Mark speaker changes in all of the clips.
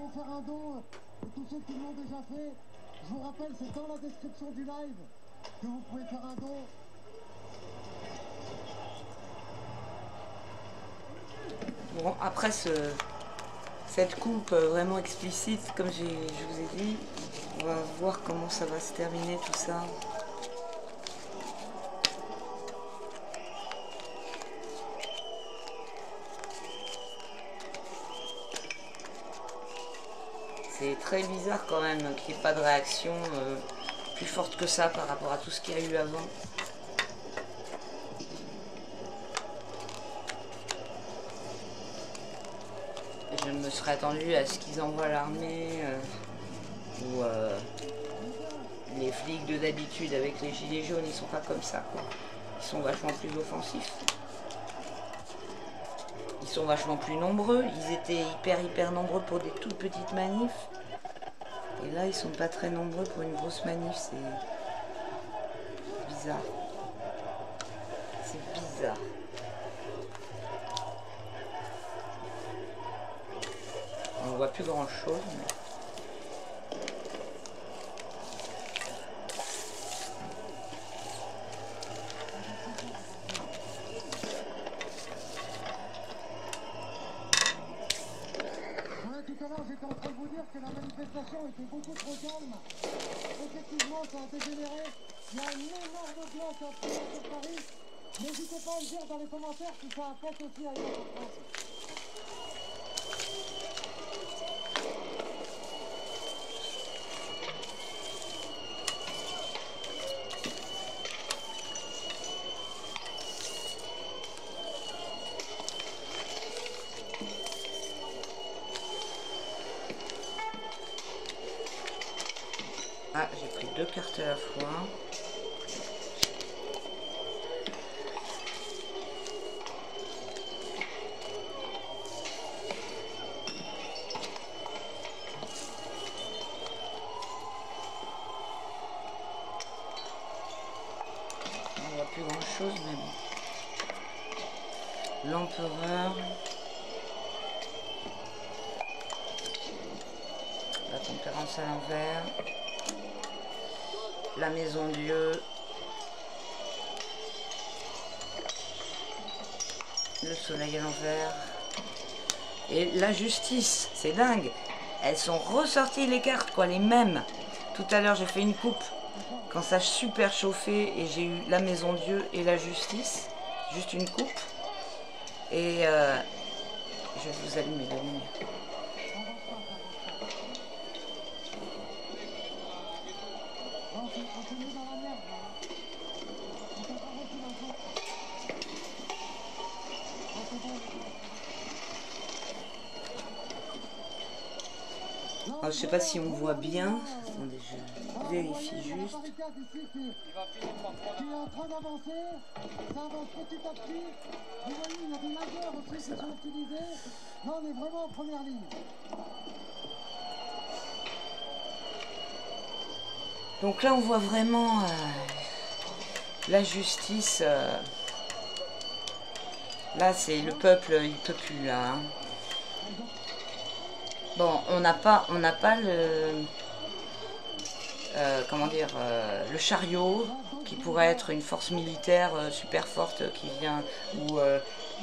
Speaker 1: allons faire un don. Et tous ceux qui l'ont déjà fait, je vous rappelle, c'est dans la description du live que vous pouvez faire un don.
Speaker 2: Bon, après cette coupe vraiment explicite, comme je vous ai dit, on va voir comment ça va se terminer tout ça. C'est très bizarre quand même qu'il n'y ait pas de réaction plus forte que ça par rapport à tout ce qu'il y a eu avant. Je me serais attendu à ce qu'ils envoient l'armée ou les flics de d'habitude avec les gilets jaunes, ils sont pas comme ça quoi. Ils sont vachement plus offensifs. Ils sont vachement plus nombreux. Ils étaient hyper nombreux pour des toutes petites manifs. Et là, ils sont pas très nombreux pour une grosse manif. C'est bizarre. C'est bizarre. On voit plus grand chose. Mais...
Speaker 1: Tout à l'heure, j'étais en train de vous dire que la manifestation était beaucoup trop calme. Effectivement, ça a dégénéré. Il y a un énorme bloc en ce moment sur Paris. N'hésitez pas à me dire dans les commentaires si ça affecte aussi ailleurs en France.
Speaker 2: Ah, j'ai pris 2 cartes à la fois. On voit plus grand chose, mais bon. L'empereur. La tempérance à l'envers. La maison Dieu, le soleil à l'envers et la justice. C'est dingue, elles sont ressorties les cartes quoi, les mêmes. Tout à l'heure j'ai fait une coupe quand ça a super chauffé et j'ai eu la maison Dieu et la justice, juste une coupe. Et je vais vous allumer la lumière. Alors, je sais pas si on voit bien. Attendez, je vérifie juste.
Speaker 1: Qui est en train d'avancer, ça avance petit à petit. Vous voyez, il y a des lasers aussi qui sont utilisés. Là, on est vraiment en première ligne.
Speaker 2: Donc là, on voit vraiment la justice. Là, c'est le peuple, il peut plus là. Hein. Bon, on n'a pas le comment dire le chariot qui pourrait être une force militaire super forte qui vient ou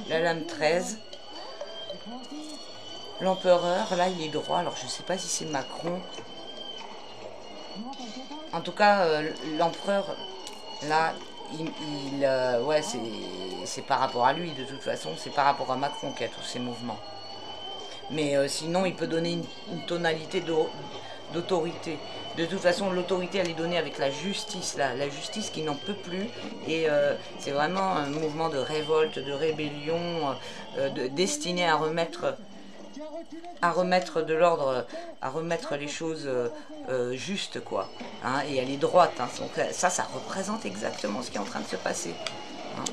Speaker 2: la lame 13. L'empereur, là, il est droit. Alors, je sais pas si c'est Macron. En tout cas, l'empereur, là, ouais, c'est par rapport à lui, de toute façon. C'est par rapport à Macron qui a tous ces mouvements. Mais sinon, il peut donner une tonalité d'autorité. De toute façon, l'autorité, elle est donnée avec la justice, la justice qui n'en peut plus. Et c'est vraiment un mouvement de révolte, de rébellion, destiné à remettre de l'ordre, à remettre les choses justes, quoi. Hein, et elle est droite. Hein, donc ça représente exactement ce qui est en train de se passer. Hein.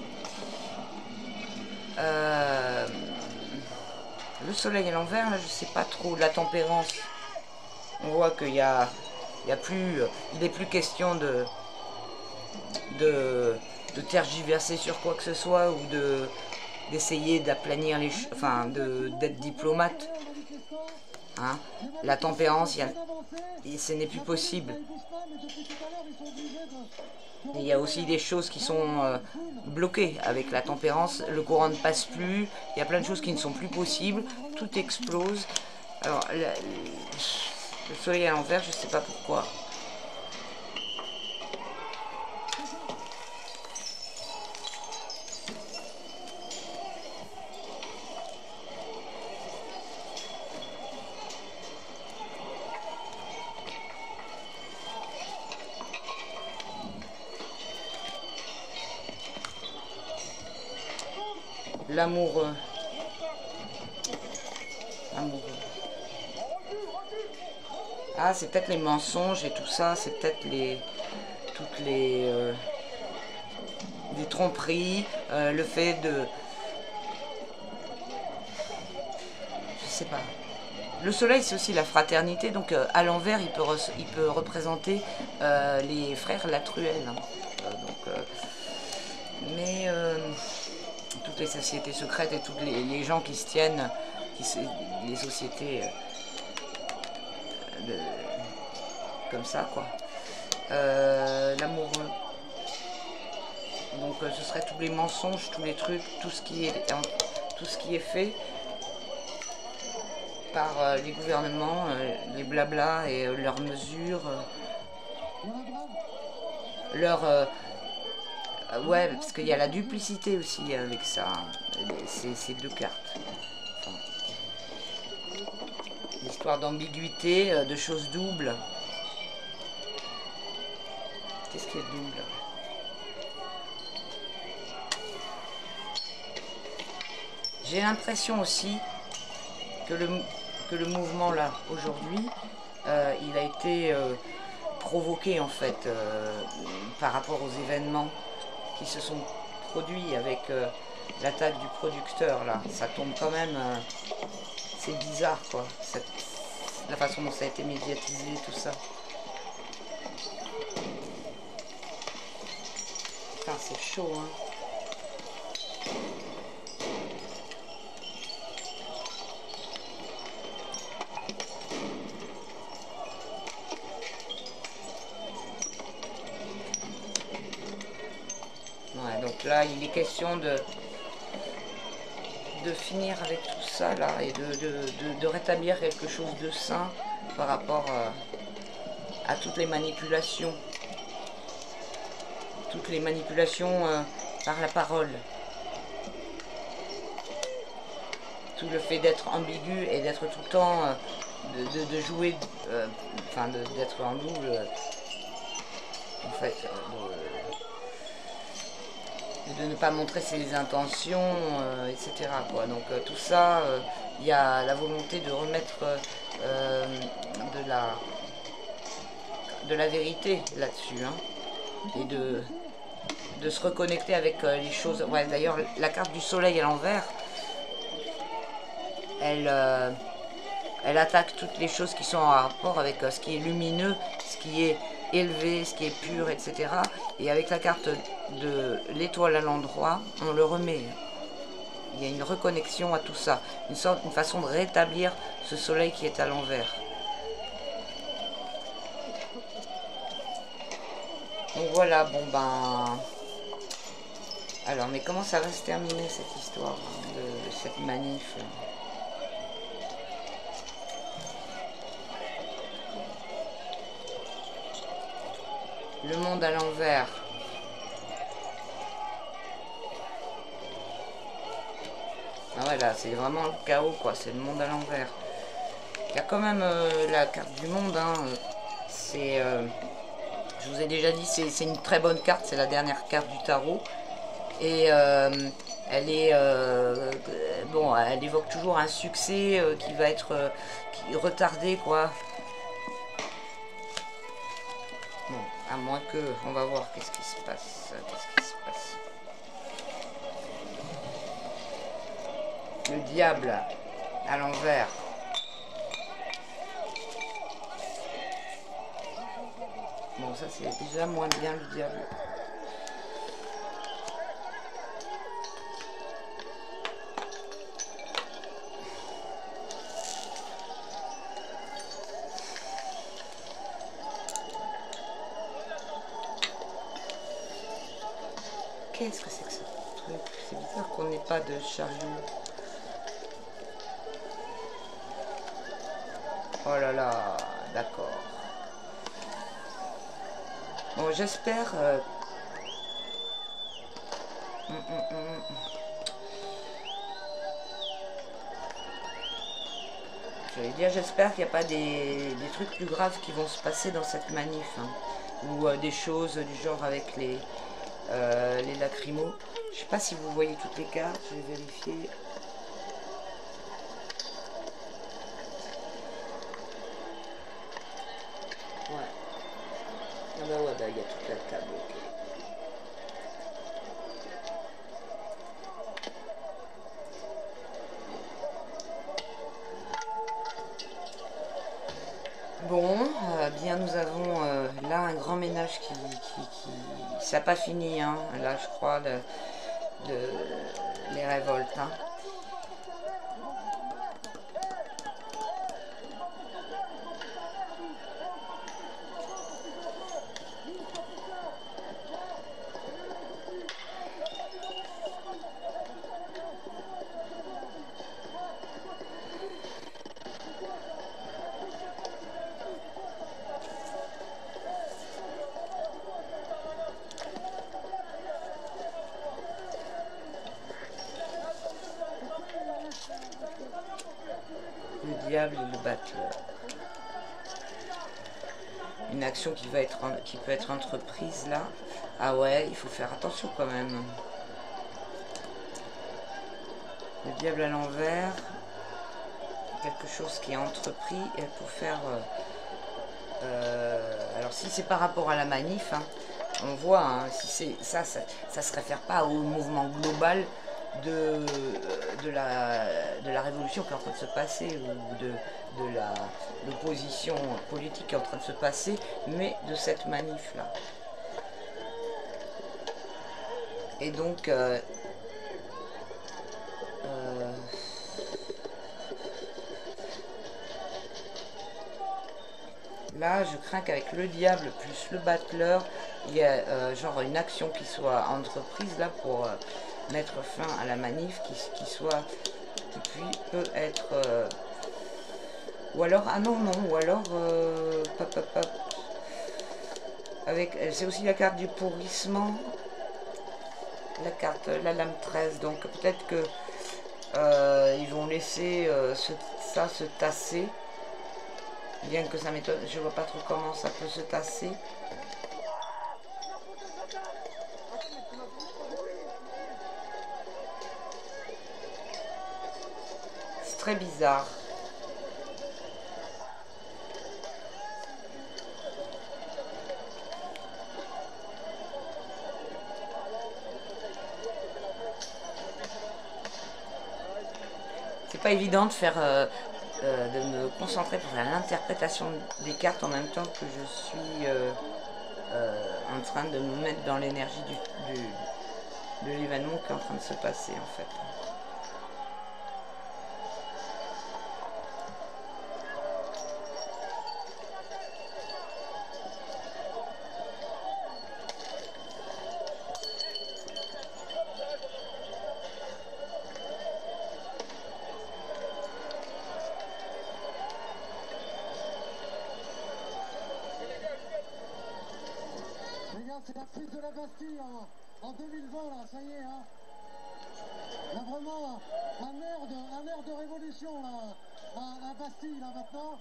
Speaker 2: Le soleil à l'envers, là, je sais pas trop. La tempérance, on voit qu'il y a plus, il n'est plus question de tergiverser sur quoi que ce soit ou d'essayer d'aplanir les, enfin, d'être diplomate. Hein. La tempérance, ce n'est plus possible. Et il y a aussi des choses qui sont bloquées avec la tempérance. Le courant ne passe plus. Il y a plein de choses qui ne sont plus possibles. Tout explose. Alors, le soleil à l'envers, je ne sais pas pourquoi. L'amoureux. Amoureux. Ah, c'est peut-être les mensonges et tout ça, c'est peut-être toutes les tromperies, le fait de... Je sais pas. Le soleil, c'est aussi la fraternité, donc à l'envers, il peut représenter les frères Latruel. Hein. Mais toutes les sociétés secrètes et tous les gens qui se tiennent, les sociétés comme ça, quoi. L'amoureux. Donc ce serait tous les mensonges, tous les trucs, tout ce qui est fait par les gouvernements, les blablas et leurs mesures, ouais, parce qu'il y a la duplicité aussi avec ça, ces deux cartes. Enfin, l'histoire d'ambiguïté, de choses doubles. Qu'est-ce qui est double? J'ai l'impression aussi que le mouvement là, aujourd'hui, il a été provoqué en fait par rapport aux événements qui se sont produits avec l'attaque du producteur là. Ça tombe quand même, c'est bizarre quoi, la façon dont ça a été médiatisé, tout ça. Putain, c'est chaud hein. Donc là, il est question de finir avec tout ça là et de rétablir quelque chose de sain par rapport à toutes les manipulations. Toutes les manipulations par la parole. Tout le fait d'être ambigu et d'être tout le temps, de jouer, enfin d'être en double, en fait, de ne pas montrer ses intentions, etc. quoi. Donc tout ça, il y a la volonté de remettre de la vérité là-dessus, hein, et de se reconnecter avec les choses. Ouais, d'ailleurs, la carte du soleil à l'envers, elle attaque toutes les choses qui sont en rapport avec ce qui est lumineux, ce qui est élevé, ce qui est pur, etc. Et avec la carte de l'étoile à l'endroit, on le remet. Il y a une reconnexion à tout ça, une façon de rétablir ce soleil qui est à l'envers. Donc voilà, bon ben... Alors, mais comment ça va se terminer cette histoire de cette manif ? Le monde à l'envers. Ah ouais, là, c'est vraiment le chaos, quoi. C'est le monde à l'envers. Il y a quand même la carte du monde, hein. C'est... je vous ai déjà dit, c'est une très bonne carte. C'est la dernière carte du tarot. Et elle est... bon, elle évoque toujours un succès qui va être retardé, quoi. Bon, à moins que... On va voir qu'est-ce qui se passe. Qu'est-ce qui se passe. Le diable à l'envers. Bon, ça c'est déjà moins bien le diable. qu'est-ce que c'est que ce truc? C'est bizarre qu'on n'ait pas de chariot. Oh là là, d'accord. Bon, j'espère... J'allais dire, j'espère qu'il n'y a pas des trucs plus graves qui vont se passer dans cette manif. Hein. Ou des choses du genre avec les lacrymos. Je sais pas si vous voyez toutes les cartes, je vais vérifier. Ouais. Ah bah ouais, bah il y a toute la table. Okay. Bon, bien nous avons là un grand ménage qui ça n'a pas fini, hein, là je crois, les révoltes. Hein. Le diable et le battleur. Une action qui peut être entreprise là. Ah ouais, il faut faire attention quand même. Le diable à l'envers. Quelque chose qui est entrepris pour faire... alors si c'est par rapport à la manif, hein, on voit, hein, si c'est ça se réfère pas au mouvement global de la révolution qui est en train de se passer ou de l'opposition politique qui est en train de se passer, mais de cette manif là. Et donc là, je crains qu'avec le diable plus le battleur, il y a genre une action qui soit entreprise là pour mettre fin à la manif, qui puis peut être... ou alors, ah non, ou alors... avec, c'est aussi la carte du pourrissement, la lame 13, donc peut-être que ils vont laisser ça se tasser. Bien que ça m'étonne, je vois pas trop comment ça peut se tasser. C'est très bizarre. C'est pas évident de faire... de me concentrer pour faire l'interprétation des cartes en même temps que je suis en train de me mettre dans l'énergie de l'événement qui est en train de se passer en fait.
Speaker 1: C'est la prise de la Bastille en 2020, là, ça y est, hein. Il y a vraiment un air de révolution, là, à Bastille, là, maintenant.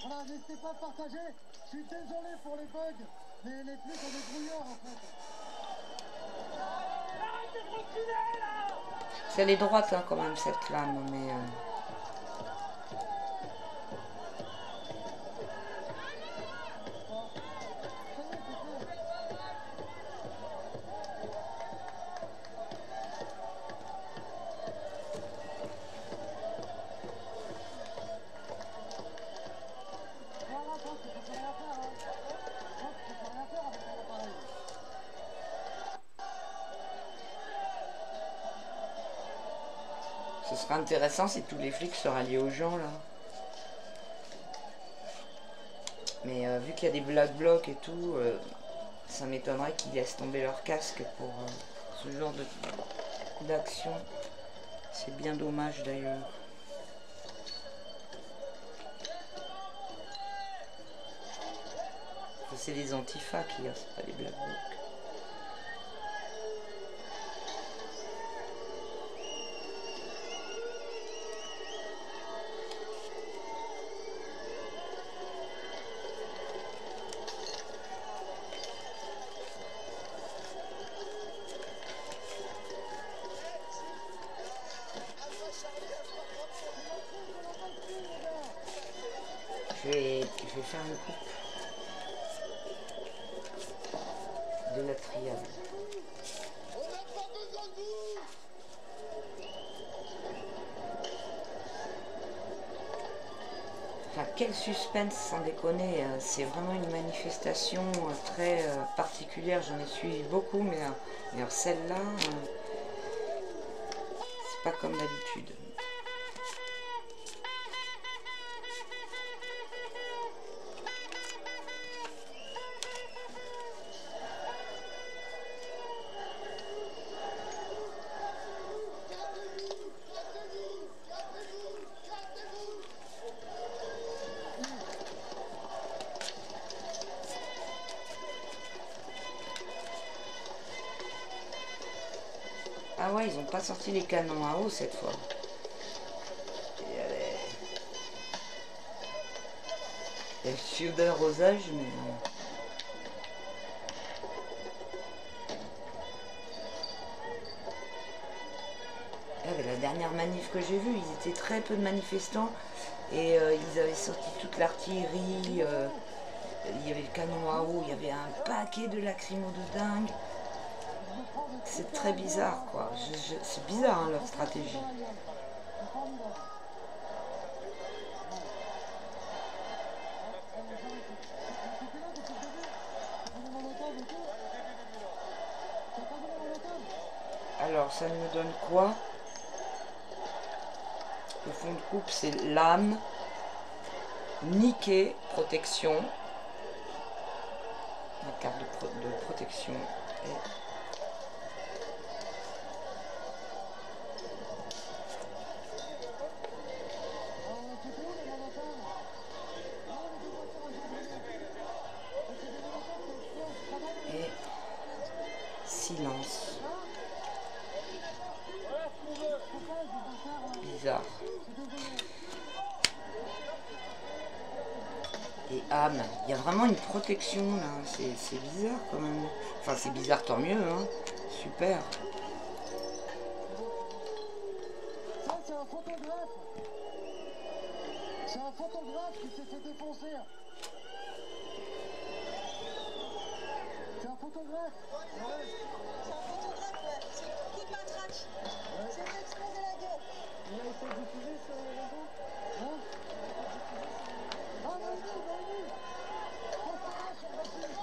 Speaker 1: Voilà, n'hésitez pas à partager. Je suis désolé pour les bugs, mais les trucs ont des brouillards, en fait.
Speaker 2: C'est les droites, hein, quand même, cette lame, mais... Ce sera intéressant si tous les flics se rallient aux gens là. Mais vu qu'il y a des black blocs et tout, ça m'étonnerait qu'ils laissent tomber leur casque pour ce genre d'action. C'est bien dommage d'ailleurs. C'est les Antifa qui a, c'est pas les Black Blocs. Je vais faire une coupe de la triade. Enfin, quel suspense, sans déconner. C'est vraiment une manifestation très particulière. J'en ai suivi beaucoup, mais alors celle-là, c'est pas comme d'habitude. Ah ouais, ils ont pas sorti les canons à eau cette fois. Il y a le feu d'arrosage, mais... la dernière manif que j'ai vue, ils étaient très peu de manifestants et ils avaient sorti toute l'artillerie, il y avait le canon à eau, il y avait un paquet de lacrymos de dingue. C'est très bizarre, quoi. C'est bizarre, hein, leur stratégie. Alors, ça nous donne quoi? Le fond de coupe, c'est lame, niqué, protection. La carte de protection. Et silence. Bizarre. Et âme, il y a vraiment une protection là, c'est bizarre quand même. Enfin c'est bizarre, tant mieux, hein. Super.
Speaker 1: Ça c'est un photographe. C'est un photographe qui s'est fait défoncer. C'est un photographe. Ouais.
Speaker 3: C'est un photographe, ouais. C'est un coup de matraque. C'est une explosion de la gueule.
Speaker 1: Il a été diffusé sur les réseaux. Hein? Ah, vas-y, vas-y. Postera sur Bastille.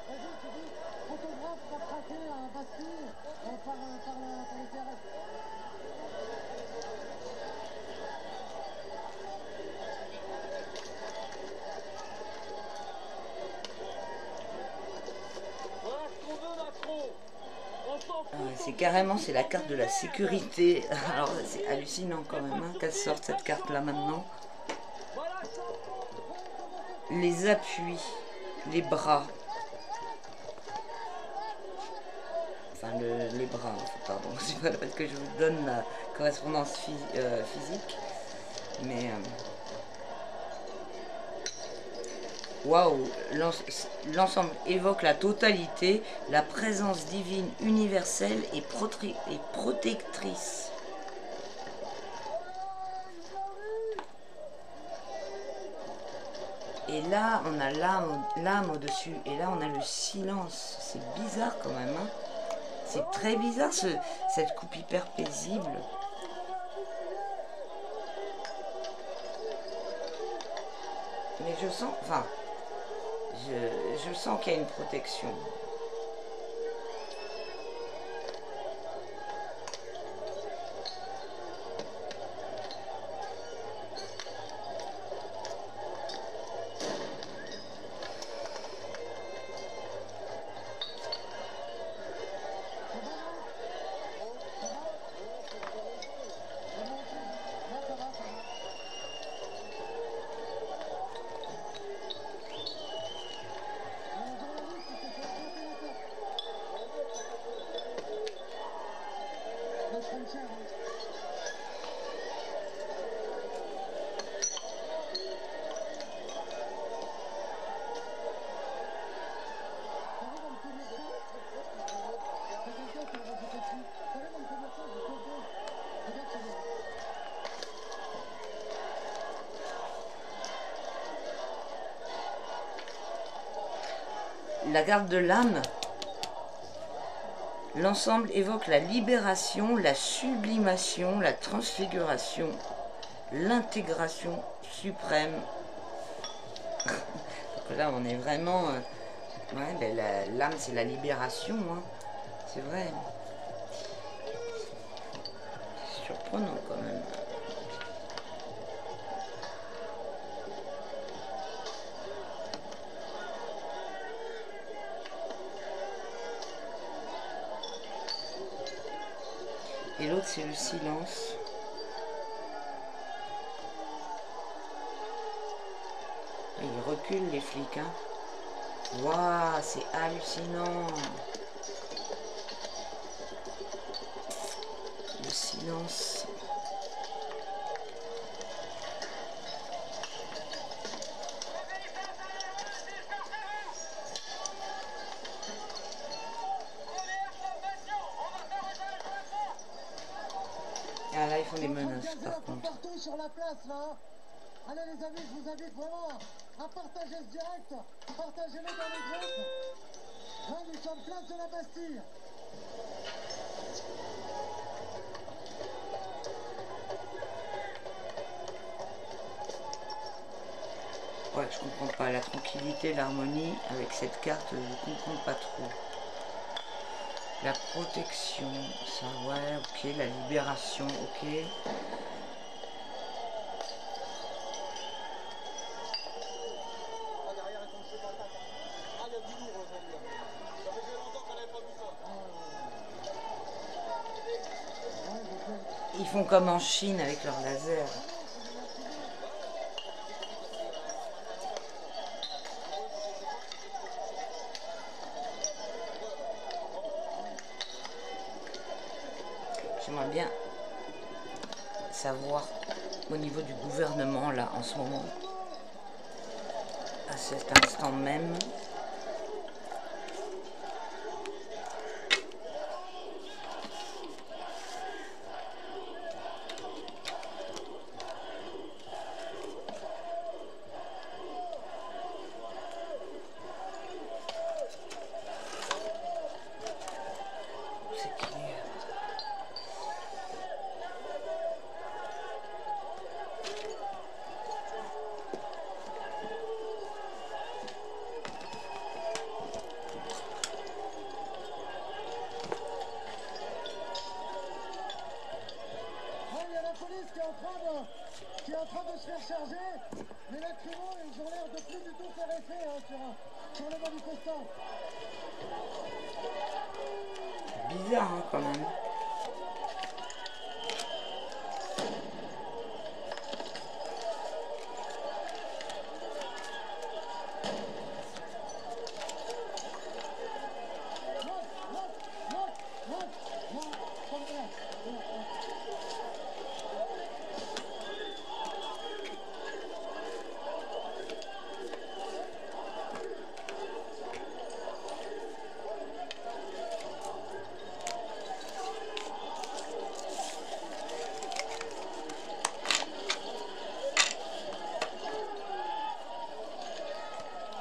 Speaker 1: Vas-y, tu dis, photographe matraqué à Bastille par les terrestres.
Speaker 2: C'est carrément, c'est la carte de la sécurité. Alors c'est hallucinant quand même, hein, qu'elle sorte cette carte là maintenant. Les appuis, les bras. Enfin les bras, pardon. C'est pas la peine que je vous donne la correspondance physique. Mais... waouh, l'ensemble évoque la totalité, la présence divine universelle et protectrice. Et là, on a l'âme au-dessus, et là, on a le silence. C'est bizarre quand même, hein. C'est très bizarre, cette coupe hyper paisible. Mais je sens, enfin... Je sens qu'il y a une protection. la garde de l'âme. L'ensemble évoque la libération, la sublimation, la transfiguration, l'intégration suprême. Donc là, on est vraiment... ouais, ben l'âme, c'est la libération, hein. C'est vrai. C'est surprenant quand même. Et l'autre, c'est le silence. Et ils reculent, les flics, hein. Waouh, c'est hallucinant. Le silence. Ah là, ils font des menaces, par contre.
Speaker 1: Partout sur la place, là. Allez, les amis, je vous invite vraiment à partager ce direct. Partagez-le dans les groupes. Là, nous sommes place de la Bastille.
Speaker 2: Ouais, je comprends pas. La tranquillité, l'harmonie, avec cette carte, je comprends pas trop. La protection, ça, ouais, ok. La libération, ok. Ils font comme en Chine avec leur laser. J'aimerais bien savoir au niveau du gouvernement là en ce moment, à cet instant même.
Speaker 1: Qui est en train de se faire charger, mais lacrymos, ils ont l'air de plus du tout faire effet hein, sur les manifestants.
Speaker 2: Bizarre hein, quand même.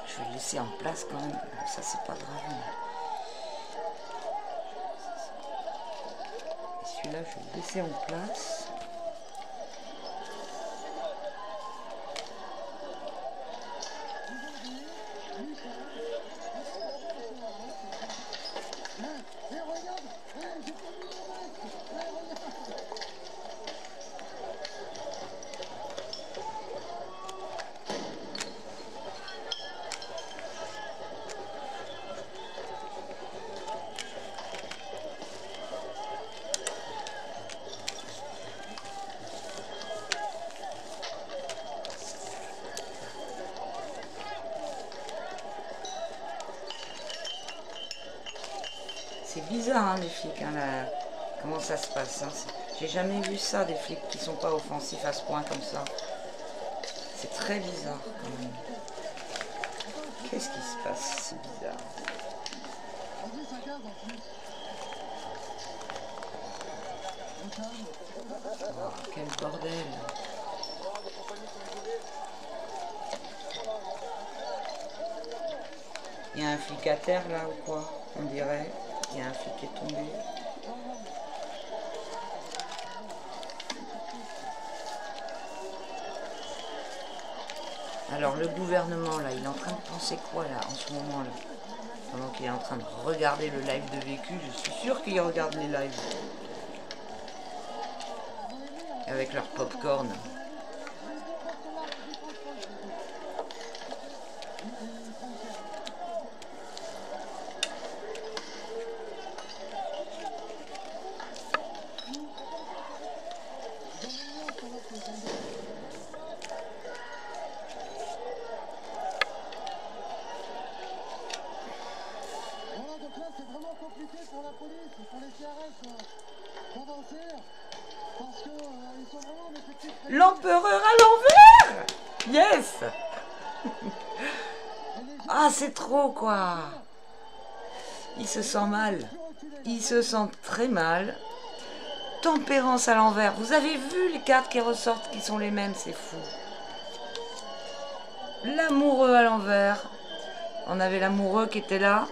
Speaker 2: Je vais le laisser en place quand même, ça c'est pas grave. Celui-là je vais le laisser en place. C'est bizarre hein, les flics, hein, là, comment ça se passe. Hein, j'ai jamais vu ça, des flics qui sont pas offensifs à ce point comme ça. C'est très bizarre quand même. Qu'est-ce qui se passe? C'est bizarre. Oh, quel bordel. Il y a un flic à terre là ou quoi? On dirait. Il y a un flic qui est tombé. Alors le gouvernement là, il est en train de penser quoi là en ce moment là? Pendant qu'il est en train de regarder le live de Vécu, je suis sûre qu'il regarde les lives. Avec leur popcorn.
Speaker 1: Pour la police, pour les CRS d'avancer, parce que ils sont vraiment en effectif.
Speaker 2: L'empereur à l'envers. Yes. Ah, c'est trop quoi. Il se sent mal. Il se sent très mal. Tempérance à l'envers. Vous avez vu les cartes qui ressortent qui sont les mêmes, c'est fou. L'amoureux à l'envers. On avait l'amoureux qui était là.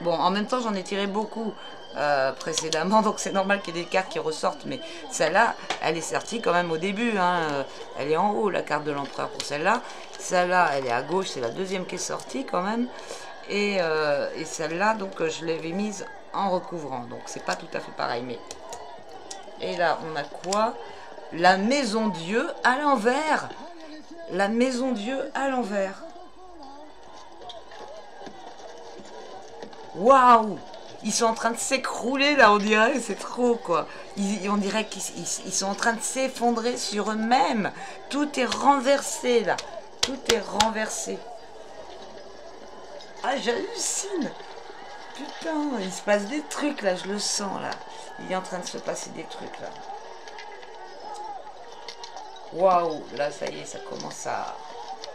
Speaker 2: Bon, en même temps, j'en ai tiré beaucoup précédemment, donc c'est normal qu'il y ait des cartes qui ressortent, mais celle-là, elle est sortie quand même au début. Hein. Elle est en haut, la carte de l'empereur pour celle-là. Celle-là, elle est à gauche, c'est la deuxième qui est sortie quand même. Et celle-là, donc, je l'avais mise en recouvrant, donc c'est pas tout à fait pareil. Mais... Et là, on a quoi? La maison Dieu à l'envers. La maison Dieu à l'envers. Waouh! Ils sont en train de s'écrouler là, on dirait, c'est trop quoi. On dirait qu'ils sont en train de s'effondrer sur eux-mêmes. Tout est renversé là. Tout est renversé. Ah, j'hallucine. Putain, il se passe des trucs là, je le sens là. Il est en train de se passer des trucs là. Waouh, là ça y est, ça commence à...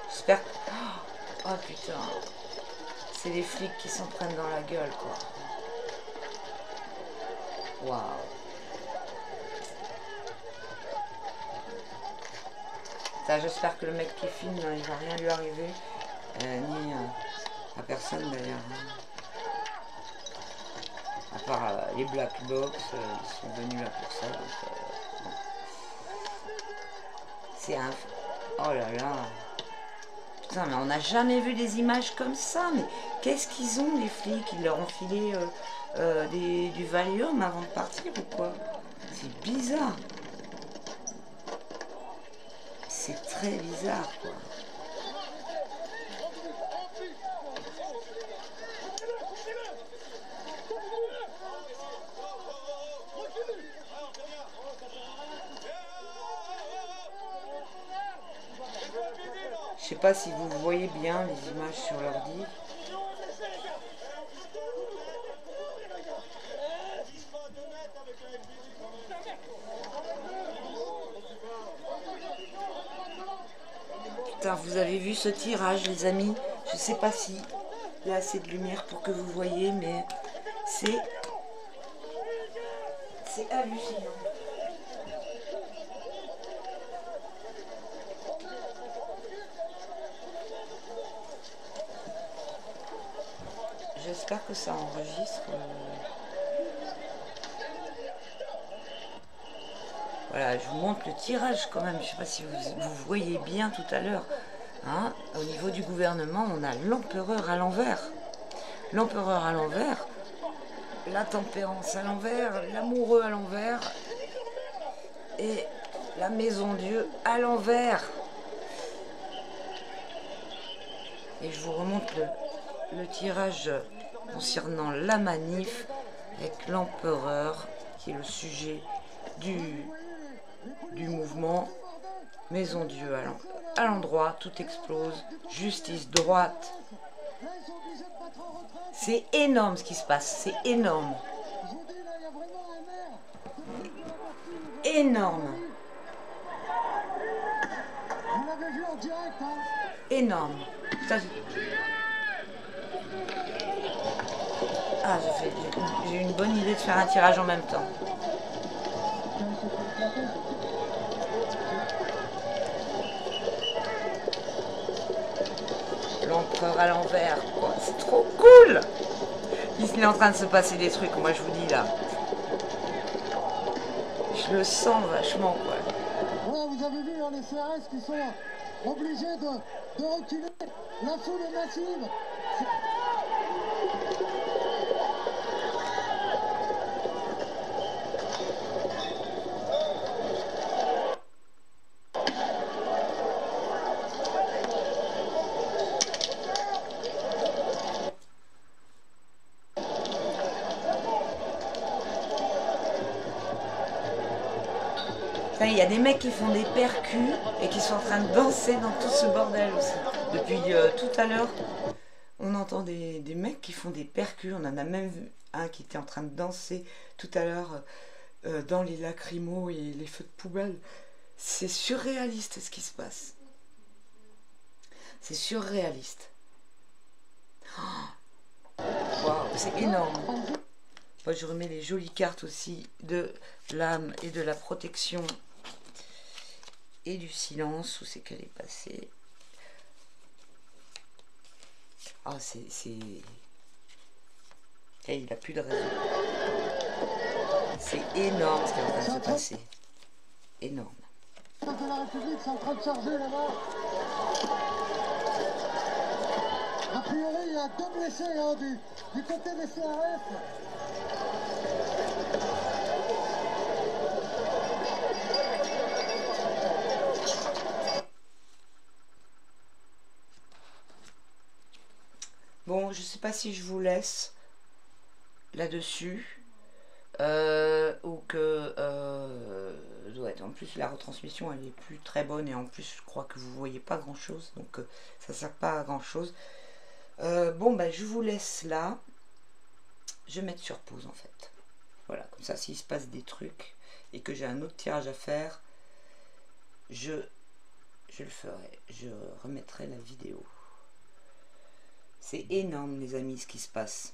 Speaker 2: J'espère que... Oh putain. C'est les flics qui s'en prennent dans la gueule, quoi. Waouh. Ça, j'espère que le mec qui filme, il va rien lui arriver. Ni à personne, d'ailleurs. À part les Black Box, ils sont venus là pour ça. Donc, bon. C'est un... Oh là là. Putain, mais on n'a jamais vu des images comme ça. Mais qu'est-ce qu'ils ont, les flics? Ils leur ont filé du Valium avant de partir ou quoi? C'est bizarre. C'est très bizarre, quoi. Je sais pas si vous voyez bien les images sur l'ordi. Putain, vous avez vu ce tirage, les amis? Je sais pas si il y a assez de lumière pour que vous voyez, mais c'est hallucinant. J'espère que ça enregistre. Voilà, je vous montre le tirage quand même. Je ne sais pas si vous voyez bien tout à l'heure. Hein, au niveau du gouvernement, on a l'empereur à l'envers. L'empereur à l'envers. La tempérance à l'envers. L'amoureux à l'envers. Et la maison Dieu à l'envers. Et je vous remonte le tirage concernant la manif avec l'empereur qui est le sujet du mouvement. Maison Dieu à l'endroit, tout explose, justice, droite. C'est énorme ce qui se passe, c'est énorme. Énorme. Énorme. Ah, j'ai une bonne idée de faire un tirage en même temps. l'empereur à l'envers, quoi. C'est trop cool. Il est en train de se passer des trucs, moi je vous dis là. Je le sens vachement, quoi.
Speaker 1: Voilà, vous avez vu hein, les CRS qui sont obligés de reculer. La foule est massive.
Speaker 2: Il y a des mecs qui font des percus et qui sont en train de danser dans tout ce bordel aussi. Depuis tout à l'heure, on entend des mecs qui font des percus. On en a même vu un qui était en train de danser tout à l'heure dans les lacrymos et les feux de poubelle. C'est surréaliste ce qui se passe. C'est surréaliste. Waouh, c'est énorme. Moi, je remets les jolies cartes aussi de l'âme et de la protection et du silence. Où c'est qu'elle est passée? Ah, c'est... Et il n'a plus de raison. C'est énorme ce qui est en train de se passer. Énorme.
Speaker 1: De la République, c'est en train de charger là-bas. A priori, il y a 2 blessés hein, du côté des CRS.
Speaker 2: Bon, je sais pas si je vous laisse là-dessus. Ou que ouais, en plus la retransmission elle est plus très bonne et en plus je crois que vous voyez pas grand chose, donc ça sert pas à grand chose. Bon bah je vous laisse là, je vais mettre sur pause en fait, voilà, comme ça s'il se passe des trucs et que j'ai un autre tirage à faire, je le ferai, je remettrai la vidéo. C'est énorme les amis ce qui se passe.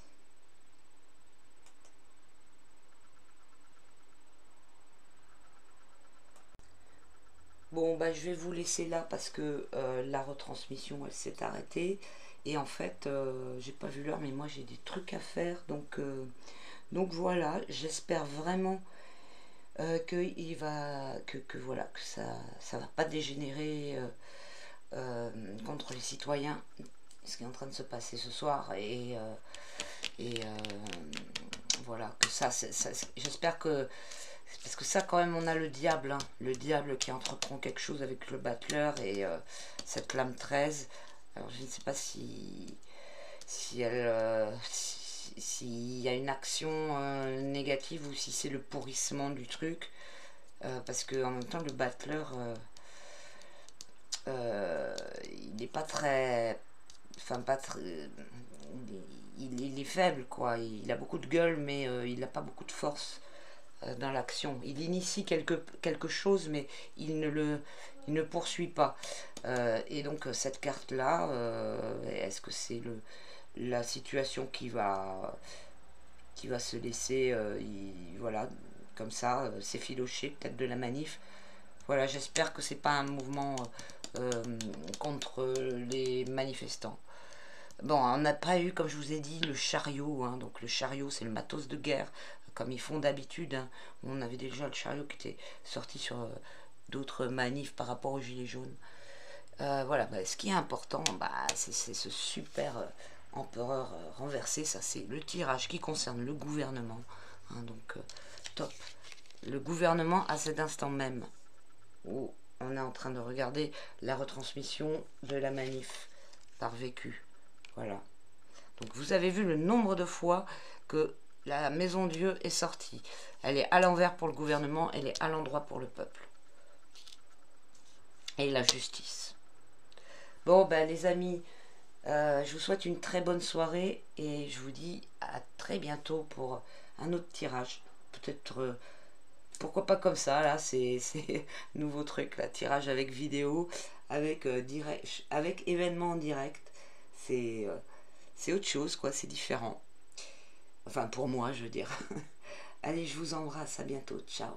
Speaker 2: Bon, bah, je vais vous laisser là parce que la retransmission, elle s'est arrêtée. Et en fait, j'ai pas vu l'heure, mais moi, j'ai des trucs à faire. Donc voilà, j'espère vraiment voilà, que ça va pas dégénérer contre les citoyens. Ce qui est en train de se passer ce soir. Et voilà, que j'espère que... Parce que ça, quand même, on a le diable. Hein, le diable qui entreprend quelque chose avec le battleur et cette lame 13. Alors, je ne sais pas s'il y a une action négative ou si c'est le pourrissement du truc. Parce que en même temps, le battleur, il n'est pas très... Enfin, pas très... Il est faible, quoi. Il a beaucoup de gueule, mais il n'a pas beaucoup de force dans l'action. Il initie quelque chose, mais il ne poursuit pas. Et donc cette carte là, est-ce que c'est la situation qui va se laisser voilà, comme ça, s'effilocher peut-être de la manif. Voilà, j'espère que c'est pas un mouvement contre les manifestants. Bon, on n'a pas eu, comme je vous ai dit, le chariot. Hein, donc le chariot, c'est le matos de guerre, comme ils font d'habitude. Hein. On avait déjà le chariot qui était sorti sur d'autres manifs par rapport aux gilets jaunes. Voilà, bah, ce qui est important, bah, c'est ce super empereur renversé. Ça, c'est le tirage qui concerne le gouvernement. Hein, donc, top. Le gouvernement, à cet instant même, où on est en train de regarder la retransmission de la manif par vécu. Voilà. Donc vous avez vu le nombre de fois que la Maison Dieu est sortie. Elle est à l'envers pour le gouvernement, elle est à l'endroit pour le peuple. Et la justice. Bon, ben les amis, je vous souhaite une très bonne soirée et je vous dis à très bientôt pour un autre tirage. Peut-être, pourquoi pas comme ça, là, c'est nouveau truc, là, tirage avec vidéo, avec, avec événement en direct. C'est autre chose, quoi, c'est différent. Enfin, pour moi, je veux dire. Allez, je vous embrasse, à bientôt, ciao.